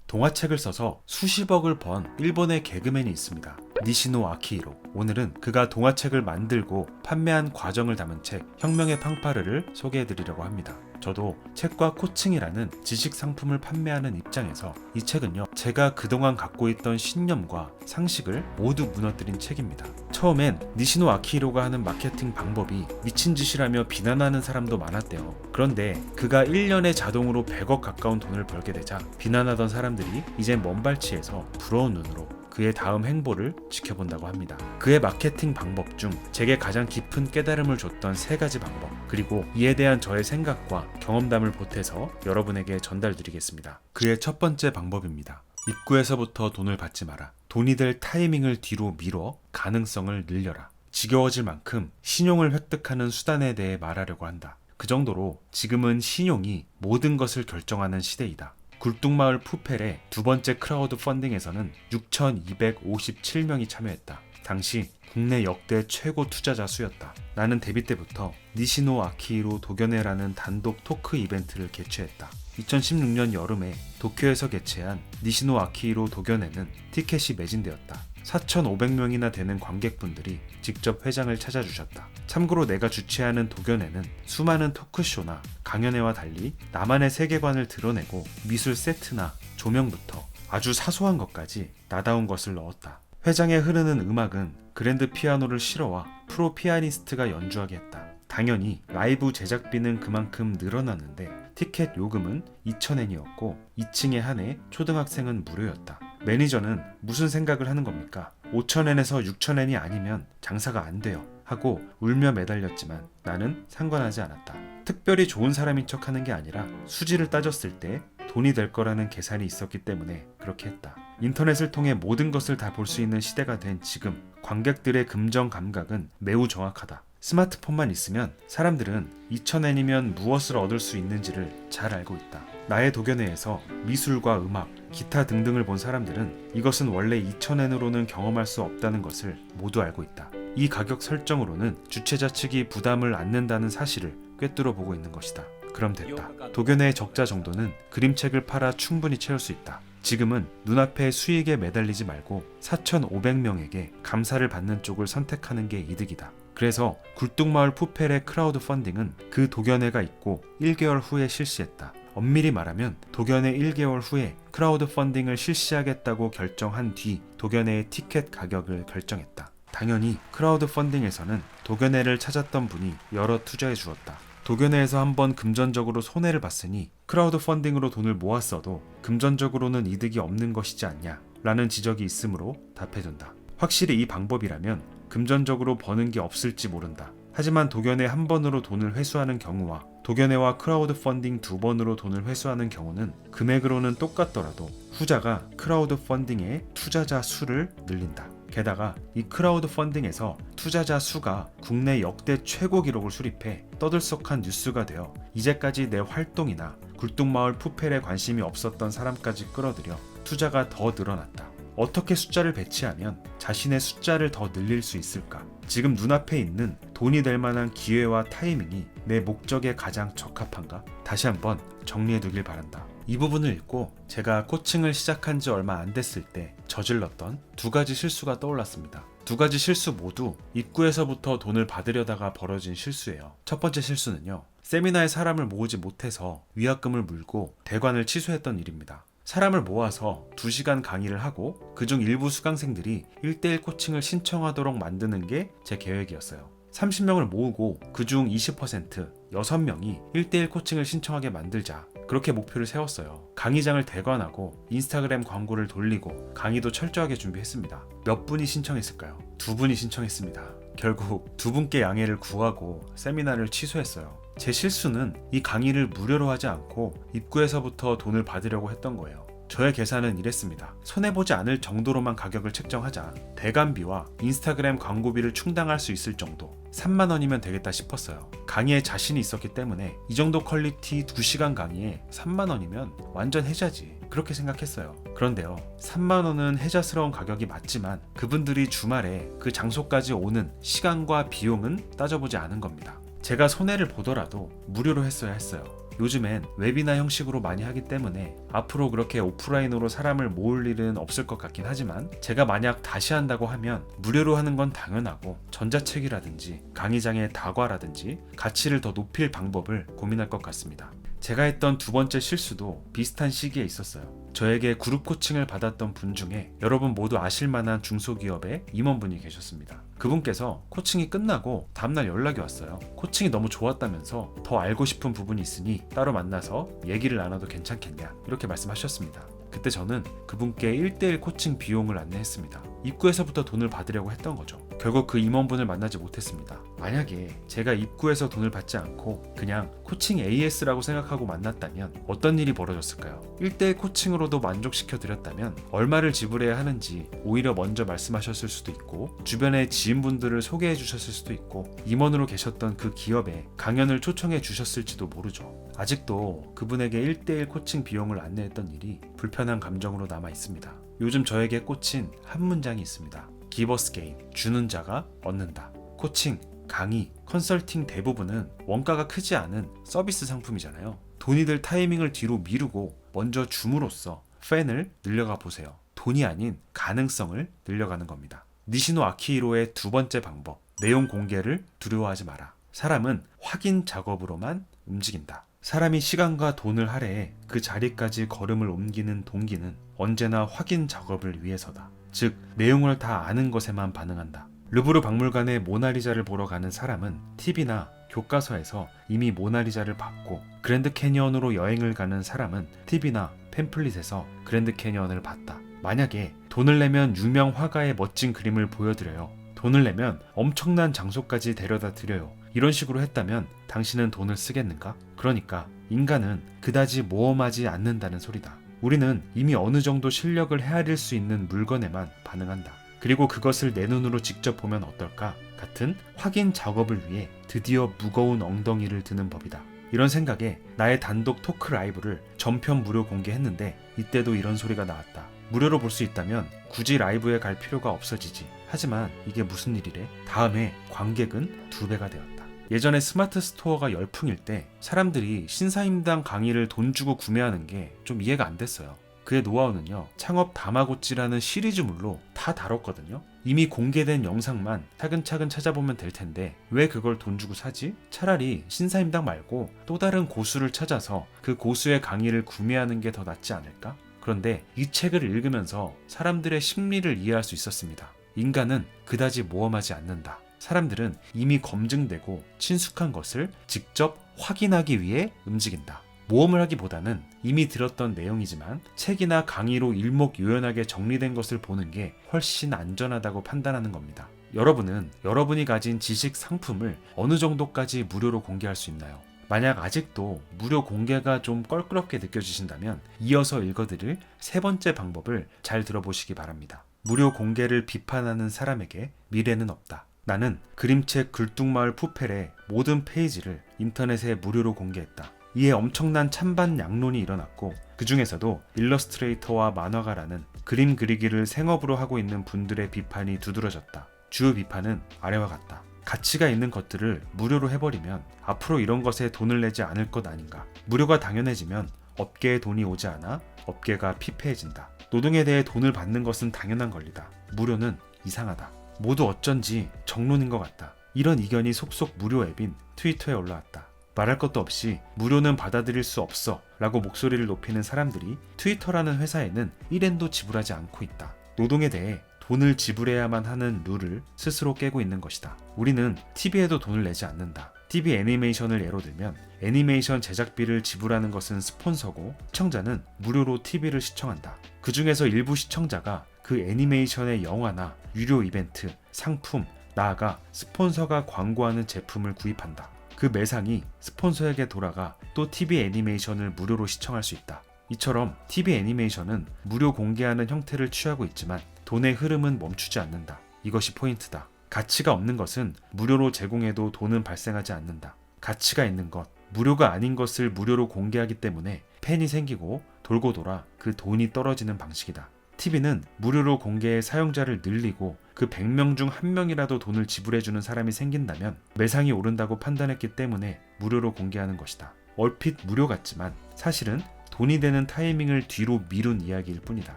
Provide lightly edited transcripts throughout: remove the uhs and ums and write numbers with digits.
동화책을 써서 수십억을 번 일본의 개그맨이 있습니다. 니시노 아키히로. 오늘은 그가 동화책을 만들고 판매한 과정을 담은 책 혁명의 팡파르를 소개해드리려고 합니다. 저도 책과 코칭이라는 지식 상품을 판매하는 입장에서 이 책은요, 제가 그동안 갖고 있던 신념과 상식을 모두 무너뜨린 책입니다. 처음엔 니시노 아키히로가 하는 마케팅 방법이 미친 짓이라며 비난하는 사람도 많았대요. 그런데 그가 1년에 자동으로 100억 가까운 돈을 벌게 되자 비난하던 사람들이 이제 먼발치에서 부러운 눈으로 그의 다음 행보를 지켜본다고 합니다. 그의 마케팅 방법 중 제게 가장 깊은 깨달음을 줬던 3가지 방법, 그리고 이에 대한 저의 생각과 경험담을 보태서 여러분에게 전달드리겠습니다. 그의 첫 번째 방법입니다. 입구에서부터 돈을 받지 마라. 돈이 될 타이밍을 뒤로 미뤄 가능성을 늘려라. 지겨워질 만큼 신용을 획득하는 수단에 대해 말하려고 한다. 그 정도로 지금은 신용이 모든 것을 결정하는 시대이다. 굴뚝마을 푸펠의 두 번째 크라우드 펀딩에서는 6,257명이 참여했다. 당시 국내 역대 최고 투자자 수였다. 나는 데뷔 때부터 니시노 아키히로 도견해라는 단독 토크 이벤트를 개최했다. 2016년 여름에 도쿄에서 개최한 니시노 아키히로 도견해는 티켓이 매진되었다. 4,500명이나 되는 관객분들이 직접 회장을 찾아주셨다. 참고로 내가 주최하는 도견회는 수많은 토크쇼나 강연회와 달리 나만의 세계관을 드러내고 미술 세트나 조명부터 아주 사소한 것까지 나다운 것을 넣었다. 회장에 흐르는 음악은 그랜드 피아노를 실어와 프로 피아니스트가 연주하게 했다. 당연히 라이브 제작비는 그만큼 늘어났는데 티켓 요금은 2,000엔이었고 2층에 한해 초등학생은 무료였다. 매니저는 무슨 생각을 하는 겁니까? 5,000엔에서 6,000엔이 아니면 장사가 안 돼요 하고 울며 매달렸지만 나는 상관하지 않았다. 특별히 좋은 사람인 척 하는 게 아니라 수지를 따졌을 때 돈이 될 거라는 계산이 있었기 때문에 그렇게 했다. 인터넷을 통해 모든 것을 다 볼 수 있는 시대가 된 지금, 관객들의 금전 감각은 매우 정확하다. 스마트폰만 있으면 사람들은 2,000엔이면 무엇을 얻을 수 있는지를 잘 알고 있다. 나의 도견회에서 미술과 음악, 기타 등등을 본 사람들은 이것은 원래 2,000엔으로는 경험할 수 없다는 것을 모두 알고 있다. 이 가격 설정으로는 주최자 측이 부담을 안는다는 사실을 꿰뚫어 보고 있는 것이다. 그럼 됐다. 도견회의 적자 정도는 그림책을 팔아 충분히 채울 수 있다. 지금은 눈앞의 수익에 매달리지 말고 4,500명에게 감사를 받는 쪽을 선택하는 게 이득이다. 그래서 굴뚝마을 푸펠의 크라우드 펀딩은 그 도견회가 있고 1개월 후에 실시했다. 엄밀히 말하면 도견회 1개월 후에 크라우드 펀딩을 실시하겠다고 결정한 뒤 도견회의 티켓 가격을 결정했다. 당연히 크라우드 펀딩에서는 도견회를 찾았던 분이 여러 투자해 주었다. 도견회에서 한번 금전적으로 손해를 봤으니 크라우드 펀딩으로 돈을 모았어도 금전적으로는 이득이 없는 것이지 않냐 라는 지적이 있으므로 답해준다. 확실히 이 방법이라면 금전적으로 버는 게 없을지 모른다. 하지만 도견회 한 번으로 돈을 회수하는 경우와 도견회와 크라우드 펀딩 2번으로 돈을 회수하는 경우는 금액으로는 똑같더라도 후자가 크라우드 펀딩의 투자자 수를 늘린다. 게다가 이 크라우드 펀딩에서 투자자 수가 국내 역대 최고 기록을 수립해 떠들썩한 뉴스가 되어 이제까지 내 활동이나 굴뚝마을 푸펠에 관심이 없었던 사람까지 끌어들여 투자가 더 늘어났다. 어떻게 숫자를 배치하면 자신의 숫자를 더 늘릴 수 있을까? 지금 눈앞에 있는 돈이 될 만한 기회와 타이밍이 내 목적에 가장 적합한가? 다시 한번 정리해두길 바란다. 이 부분을 읽고 제가 코칭을 시작한 지 얼마 안 됐을 때 저질렀던 2가지 실수가 떠올랐습니다. 2가지 실수 모두 입구에서부터 돈을 받으려다가 벌어진 실수예요. 첫 번째 실수는요, 세미나에 사람을 모으지 못해서 위약금을 물고 대관을 취소했던 일입니다. 사람을 모아서 2시간 강의를 하고 그중 일부 수강생들이 1대1 코칭을 신청하도록 만드는 게 제 계획이었어요. 30명을 모으고 그중 20%, 6명이 1대1 코칭을 신청하게 만들자, 그렇게 목표를 세웠어요. 강의장을 대관하고 인스타그램 광고를 돌리고 강의도 철저하게 준비했습니다. 몇 분이 신청했을까요? 2분이 신청했습니다. 결국 2분께 양해를 구하고 세미나를 취소했어요. 제 실수는 이 강의를 무료로 하지 않고 입구에서부터 돈을 받으려고 했던 거예요. 저의 계산은 이랬습니다. 손해보지 않을 정도로만 가격을 책정하자. 대관비와 인스타그램 광고비를 충당할 수 있을 정도, 3만 원이면 되겠다 싶었어요. 강의에 자신이 있었기 때문에 이 정도 퀄리티 2시간 강의에 3만 원이면 완전 혜자지, 그렇게 생각했어요. 그런데요, 3만 원은 혜자스러운 가격이 맞지만 그분들이 주말에 그 장소까지 오는 시간과 비용은 따져보지 않은 겁니다. 제가 손해를 보더라도 무료로 했어야 했어요. 요즘엔 웹이나 형식으로 많이 하기 때문에 앞으로 그렇게 오프라인으로 사람을 모을 일은 없을 것 같긴 하지만, 제가 만약 다시 한다고 하면 무료로 하는 건 당연하고 전자책이라든지 강의장의 다과라든지 가치를 더 높일 방법을 고민할 것 같습니다. 제가 했던 두 번째 실수도 비슷한 시기에 있었어요. 저에게 그룹 코칭을 받았던 분 중에 여러분 모두 아실 만한 중소기업의 임원분이 계셨습니다. 그분께서 코칭이 끝나고 다음날 연락이 왔어요. 코칭이 너무 좋았다면서 더 알고 싶은 부분이 있으니 따로 만나서 얘기를 나눠도 괜찮겠냐, 이렇게 말씀하셨습니다. 그때 저는 그분께 1대1 코칭 비용을 안내했습니다. 입구에서부터 돈을 받으려고 했던 거죠. 결국 그 임원분을 만나지 못했습니다. 만약에 제가 입구에서 돈을 받지 않고 그냥 코칭 AS라고 생각하고 만났다면 어떤 일이 벌어졌을까요? 1대1 코칭으로도 만족시켜 드렸다면 얼마를 지불해야 하는지 오히려 먼저 말씀하셨을 수도 있고, 주변의 지인분들을 소개해 주셨을 수도 있고, 임원으로 계셨던 그 기업에 강연을 초청해 주셨을지도 모르죠. 아직도 그분에게 1대1 코칭 비용을 안내했던 일이 불편한 감정으로 남아 있습니다. 요즘 저에게 꽂힌 한 문장이 있습니다. Give us gain, 주는 자가 얻는다. 코칭, 강의, 컨설팅 대부분은 원가가 크지 않은 서비스 상품이잖아요. 돈이 들 타이밍을 뒤로 미루고 먼저 줌으로써 팬을 늘려가 보세요. 돈이 아닌 가능성을 늘려가는 겁니다. 니시노 아키히로의 두 번째 방법, 내용 공개를 두려워하지 마라. 사람은 확인 작업으로만 움직인다. 사람이 시간과 돈을 할애해 그 자리까지 걸음을 옮기는 동기는 언제나 확인 작업을 위해서다. 즉, 내용을 다 아는 것에만 반응한다. 루브르 박물관에 모나리자를 보러 가는 사람은 TV나 교과서에서 이미 모나리자를 봤고, 그랜드 캐니언으로 여행을 가는 사람은 TV나 팸플릿에서 그랜드 캐니언을 봤다. 만약에 돈을 내면 유명 화가의 멋진 그림을 보여드려요. 돈을 내면 엄청난 장소까지 데려다 드려요. 이런 식으로 했다면 당신은 돈을 쓰겠는가? 그러니까 인간은 그다지 모험하지 않는다는 소리다. 우리는 이미 어느 정도 실력을 헤아릴 수 있는 물건에만 반응한다. 그리고 그것을 내 눈으로 직접 보면 어떨까? 같은 확인 작업을 위해 드디어 무거운 엉덩이를 드는 법이다. 이런 생각에 나의 단독 토크 라이브를 전편 무료 공개했는데, 이때도 이런 소리가 나왔다. 무료로 볼 수 있다면 굳이 라이브에 갈 필요가 없어지지. 하지만 이게 무슨 일이래? 다음에 관객은 2배가 되었다. 예전에 스마트 스토어가 열풍일 때 사람들이 신사임당 강의를 돈 주고 구매하는 게 좀 이해가 안 됐어요. 그의 노하우는요, 창업 다마고찌라는 시리즈물로 다 다뤘거든요. 이미 공개된 영상만 차근차근 찾아보면 될 텐데 왜 그걸 돈 주고 사지? 차라리 신사임당 말고 또 다른 고수를 찾아서 그 고수의 강의를 구매하는 게 더 낫지 않을까? 그런데 이 책을 읽으면서 사람들의 심리를 이해할 수 있었습니다. 인간은 그다지 모험하지 않는다. 사람들은 이미 검증되고 친숙한 것을 직접 확인하기 위해 움직인다. 모험을 하기보다는 이미 들었던 내용이지만 책이나 강의로 일목요연하게 정리된 것을 보는 게 훨씬 안전하다고 판단하는 겁니다. 여러분은 여러분이 가진 지식 상품을 어느 정도까지 무료로 공개할 수 있나요? 만약 아직도 무료 공개가 좀 껄끄럽게 느껴지신다면 이어서 읽어드릴 세 번째 방법을 잘 들어보시기 바랍니다. 무료 공개를 비판하는 사람에게 미래는 없다. 나는 그림책 굴뚝마을 푸펠의 모든 페이지를 인터넷에 무료로 공개했다. 이에 엄청난 찬반 양론이 일어났고, 그 중에서도 일러스트레이터와 만화가라는 그림 그리기를 생업으로 하고 있는 분들의 비판이 두드러졌다. 주요 비판은 아래와 같다. 가치가 있는 것들을 무료로 해버리면 앞으로 이런 것에 돈을 내지 않을 것 아닌가. 무료가 당연해지면 업계에 돈이 오지 않아 업계가 피폐해진다. 노동에 대해 돈을 받는 것은 당연한 권리다. 무료는 이상하다. 모두 어쩐지 정론인 것 같다. 이런 의견이 속속 무료 앱인 트위터에 올라왔다. 말할 것도 없이 무료는 받아들일 수 없어 라고 목소리를 높이는 사람들이 트위터라는 회사에는 1엔도 지불하지 않고 있다. 노동에 대해 돈을 지불해야만 하는 룰을 스스로 깨고 있는 것이다. 우리는 TV에도 돈을 내지 않는다. TV 애니메이션을 예로 들면 애니메이션 제작비를 지불하는 것은 스폰서고, 시청자는 무료로 TV를 시청한다. 그 중에서 일부 시청자가 그 애니메이션의 영화나 유료 이벤트, 상품, 나아가 스폰서가 광고하는 제품을 구입한다. 그 매상이 스폰서에게 돌아가 또 TV 애니메이션을 무료로 시청할 수 있다. 이처럼 TV 애니메이션은 무료 공개하는 형태를 취하고 있지만 돈의 흐름은 멈추지 않는다. 이것이 포인트다. 가치가 없는 것은 무료로 제공해도 돈은 발생하지 않는다. 가치가 있는 것, 무료가 아닌 것을 무료로 공개하기 때문에 팬이 생기고 돌고 돌아 그 돈이 떨어지는 방식이다. TV는 무료로 공개해 사용자를 늘리고 그 100명 중 1명이라도 돈을 지불해주는 사람이 생긴다면 매상이 오른다고 판단했기 때문에 무료로 공개하는 것이다. 얼핏 무료 같지만 사실은 돈이 되는 타이밍을 뒤로 미룬 이야기일 뿐이다.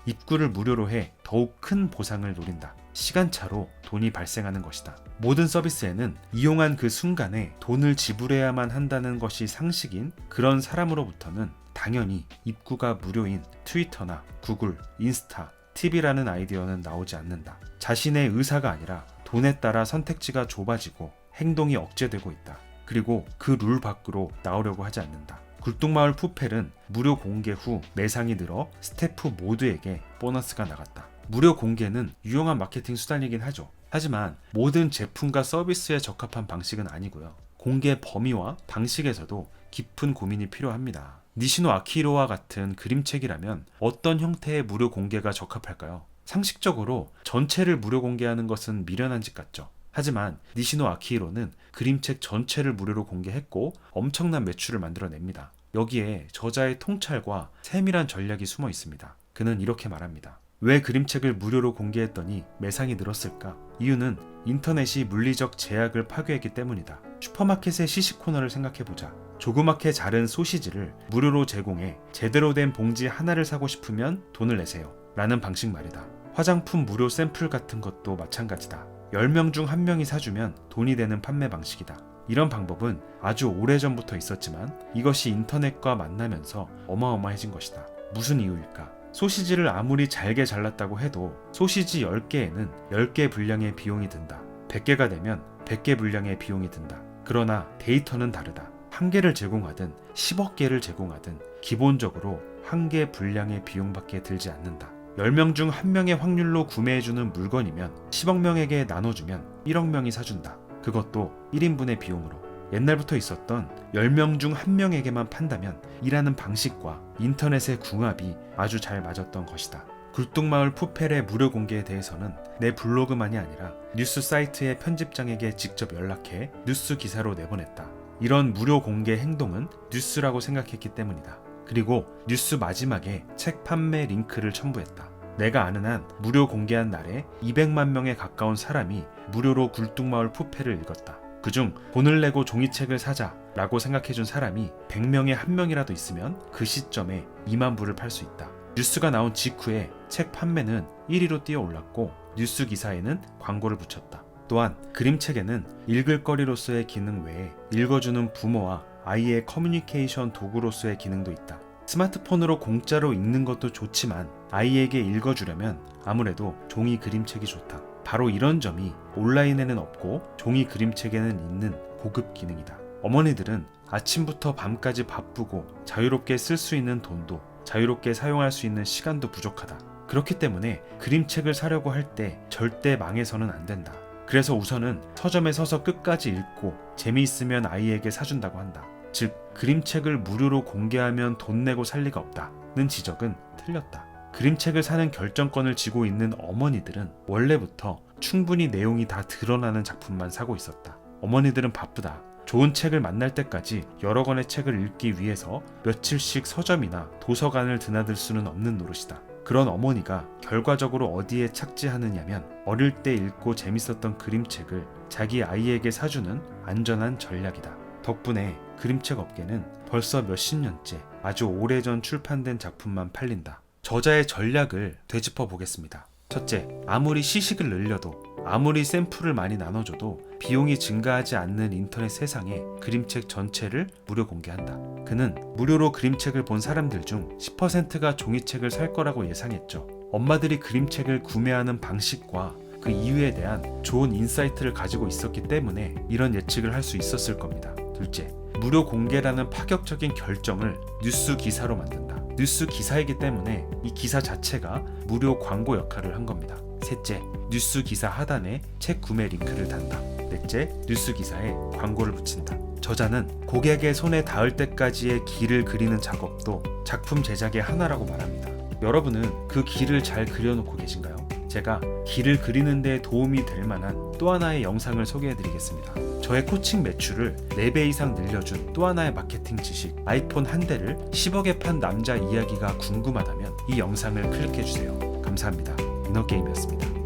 입구를 무료로 해 더욱 큰 보상을 노린다. 시간차로 돈이 발생하는 것이다. 모든 서비스에는 이용한 그 순간에 돈을 지불해야만 한다는 것이 상식인 그런 사람으로부터는 당연히 입구가 무료인 트위터나 구글, 인스타, TV라는 아이디어는 나오지 않는다. 자신의 의사가 아니라 돈에 따라 선택지가 좁아지고 행동이 억제되고 있다. 그리고 그 룰 밖으로 나오려고 하지 않는다. 굴뚝마을 푸펠은 무료 공개 후 매상이 늘어 스태프 모두에게 보너스가 나갔다. 무료 공개는 유용한 마케팅 수단이긴 하죠. 하지만 모든 제품과 서비스에 적합한 방식은 아니고요. 공개 범위와 방식에서도 깊은 고민이 필요합니다. 니시노 아키히로와 같은 그림책이라면 어떤 형태의 무료 공개가 적합할까요? 상식적으로 전체를 무료 공개하는 것은 미련한 짓 같죠. 하지만 니시노 아키히로는 그림책 전체를 무료로 공개했고 엄청난 매출을 만들어냅니다. 여기에 저자의 통찰과 세밀한 전략이 숨어 있습니다. 그는 이렇게 말합니다. 왜 그림책을 무료로 공개했더니 매상이 늘었을까? 이유는 인터넷이 물리적 제약을 파괴했기 때문이다. 슈퍼마켓의 시식 코너를 생각해보자. 조그맣게 자른 소시지를 무료로 제공해 제대로 된 봉지 하나를 사고 싶으면 돈을 내세요 라는 방식 말이다. 화장품 무료 샘플 같은 것도 마찬가지다. 10명 중 1명이 사주면 돈이 되는 판매 방식이다. 이런 방법은 아주 오래전부터 있었지만 이것이 인터넷과 만나면서 어마어마해진 것이다. 무슨 이유일까? 소시지를 아무리 잘게 잘랐다고 해도 소시지 10개에는 10개 분량의 비용이 든다. 100개가 되면 100개 분량의 비용이 든다. 그러나 데이터는 다르다. 1개를 제공하든 10억 개를 제공하든 기본적으로 1개 분량의 비용밖에 들지 않는다. 10명 중 1명의 확률로 구매해주는 물건이면 10억 명에게 나눠주면 1억 명이 사준다. 그것도 1인분의 비용으로. 옛날부터 있었던 10명 중 1명에게만 판다면 일하는 방식과 인터넷의 궁합이 아주 잘 맞았던 것이다. 굴뚝마을 푸펠의 무료 공개에 대해서는 내 블로그만이 아니라 뉴스 사이트의 편집장에게 직접 연락해 뉴스 기사로 내보냈다. 이런 무료 공개 행동은 뉴스라고 생각했기 때문이다. 그리고 뉴스 마지막에 책 판매 링크를 첨부했다. 내가 아는 한 무료 공개한 날에 200만 명에 가까운 사람이 무료로 굴뚝마을 푸펠을 읽었다. 그중 돈을 내고 종이책을 사자 라고 생각해준 사람이 100명에 1명이라도 있으면 그 시점에 2만 부를 팔 수 있다. 뉴스가 나온 직후에 책 판매는 1위로 뛰어 올랐고 뉴스 기사에는 광고를 붙였다. 또한 그림책에는 읽을거리로서의 기능 외에 읽어주는 부모와 아이의 커뮤니케이션 도구로서의 기능도 있다. 스마트폰으로 공짜로 읽는 것도 좋지만 아이에게 읽어주려면 아무래도 종이 그림책이 좋다. 바로 이런 점이 온라인에는 없고 종이 그림책에는 있는 고급 기능이다. 어머니들은 아침부터 밤까지 바쁘고 자유롭게 쓸 수 있는 돈도 자유롭게 사용할 수 있는 시간도 부족하다. 그렇기 때문에 그림책을 사려고 할 때 절대 망해서는 안 된다. 그래서 우선은 서점에 서서 끝까지 읽고 재미있으면 아이에게 사준다고 한다. 즉 그림책을 무료로 공개하면 돈 내고 살 리가 없다는 지적은 틀렸다. 그림책을 사는 결정권을 쥐고 있는 어머니들은 원래부터 충분히 내용이 다 드러나는 작품만 사고 있었다. 어머니들은 바쁘다. 좋은 책을 만날 때까지 여러 권의 책을 읽기 위해서 며칠씩 서점이나 도서관을 드나들 수는 없는 노릇이다. 그런 어머니가 결과적으로 어디에 착지하느냐면 어릴 때 읽고 재밌었던 그림책을 자기 아이에게 사주는 안전한 전략이다. 덕분에 그림책 업계는 벌써 몇십 년째 아주 오래전 출판된 작품만 팔린다. 저자의 전략을 되짚어 보겠습니다. 첫째, 아무리 시식을 늘려도 아무리 샘플을 많이 나눠줘도 비용이 증가하지 않는 인터넷 세상에 그림책 전체를 무료 공개한다. 그는 무료로 그림책을 본 사람들 중 10%가 종이책을 살 거라고 예상했죠. 엄마들이 그림책을 구매하는 방식과 그 이유에 대한 좋은 인사이트를 가지고 있었기 때문에 이런 예측을 할 수 있었을 겁니다. 둘째, 무료 공개라는 파격적인 결정을 뉴스 기사로 만든다. 뉴스 기사이기 때문에 이 기사 자체가 무료 광고 역할을 한 겁니다. 셋째, 뉴스 기사 하단에 책 구매 링크를 단다. 넷째, 뉴스 기사에 광고를 붙인다. 저자는 고객의 손에 닿을 때까지의 길을 그리는 작업도 작품 제작의 하나라고 말합니다. 여러분은 그 길을 잘 그려놓고 계신가요? 제가 길을 그리는 데 도움이 될 만한 또 하나의 영상을 소개해드리겠습니다. 저의 코칭 매출을 4배 이상 늘려준 또 하나의 마케팅 지식, 아이폰 한 대를 10억에 판 남자 이야기가 궁금하다면 이 영상을 클릭해주세요. 감사합니다. 이너게임이었습니다.